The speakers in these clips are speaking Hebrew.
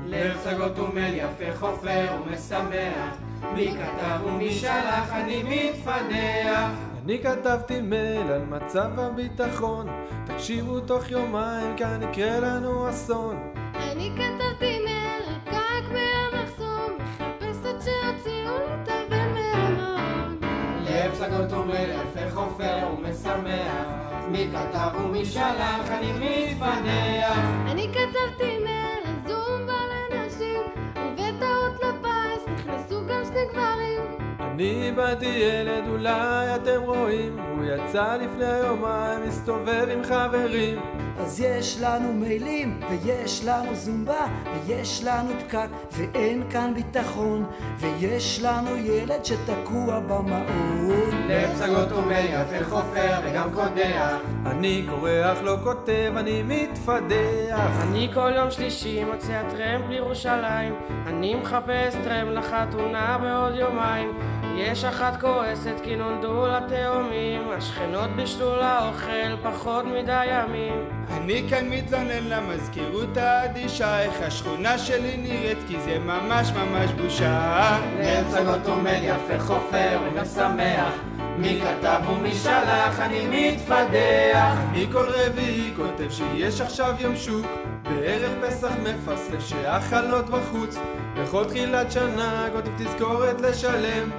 לב פסגות ומל יפה חופר ומשמח, מי כתב ומי שלח אני מתפדח. אני כתבתי מייל על מצב הביטחון, תקשיבו תוך יומיים כאן יקרה לנו אסון. אני כתבתי מייל על פקק מהמחסום, מחפשת שהוציאו לי את הבן מהמעון. לב פסגות ומל יפה חופר ומשמח, מי כתב ומי שלח אני מתפדח. אני כתבתי מייל על זומבה לנשים, ובטעות לפיס נכנסו גם שני גברים. אני באתי ילד, אולי אתם רואים, הוא יצא לפני יומיים, מסתובב עם חברים. אז יש לנו מיילים, ויש לנו זומבה, ויש לנו פקק, ואין כאן ביטחון, ויש לנו ילד שתקוע במעון. לב פסגות ומל יפה חופר וגם קודח, אני קורח לא כותב, אני מתפדח. אני כל יום שלישי מוצא טרמפ לירושלים, אני מחפש טרמפ לחתונה בעוד יומיים. יש אחת כועסת כי נולדו לה תאומים, השכנות בישלו לה אוכל פחות מדי ימים. אני כאן מתלונן למזכירות האדישה, איך השכונה שלי נראית כי זה ממש ממש בושה. לב פסגות ומל יפה חופר ומשמח, מי כתב ומי שלח אני מתפדח. אני כל רביעי כותב שיש עכשיו יום שוק, בערב פסח מפסלף שהחלות בחוץ, בכל תחילת שנה כותב תזכורת לשלם,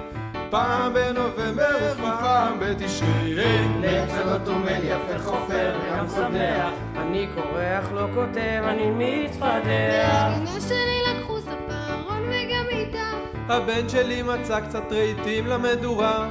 פעם בנובמבר ופעם בתשרי. לב פסגות ומל יפה חופר וגם קודח, אני קורח לא כותב, אני מתפדח. מהגינה שלי לקחו ספה, ארון וגם מיטה. הבן שלי מצא קצת רהיטים למדורה,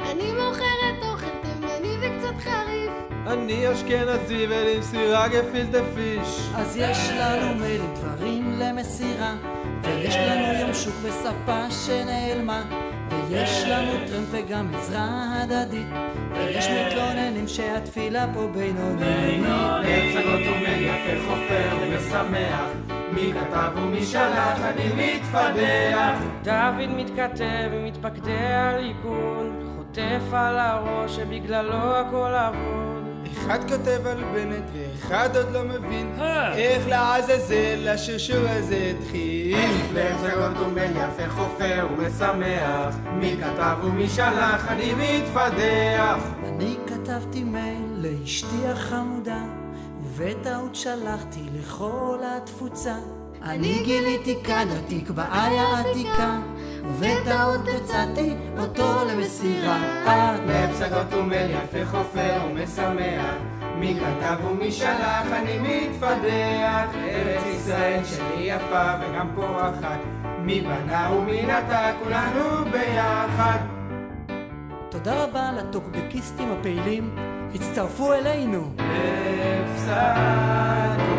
אני מוכרת אוכל תימני וקצת חריף. אני אשכנזי ולמסירה גפילטע פיש. אז יש לנו מיילים, דברים למסירה, ויש לנו יום שוק וספה שנעלמה, ויש לנו טרמפ וגם עזרה הדדית, ויש מתלוננים שהתפילה פה בינונית. לב פסגות ומל יפה חופר ומשמח, מי כתב ומי שלח אני מתפדח. דוד מתכתב עם מתפקדי הליכוד, חוטף על הראש שבגללו הכל אבוד. אחד כותב על בנט ואחד עוד לא מבין איך לעזאזל השרשור הזה התחיל. לב פסגות ומל יפה חופר ומשמח, מי כתב ומי שלח אני מתפדח. אני כתבתי מייל לאשתי החמודה, ובטעות שלחתי לכל התפוצה. אני גיליתי כאן עתיק בעיה עתיקה, ובטעות הצעתי אותו למסירה. לב פסגות ומל יפה חופר ומשמח, מי כתב ומי שלח אני מתפדח. ארץ ישראל שלי יפה וגם פורחת, מי בנה ומי נטע כולנו ביחד. תודה רבה לטוקבקיסטים הפעילים, הצטרפו אלינו. לב פסגות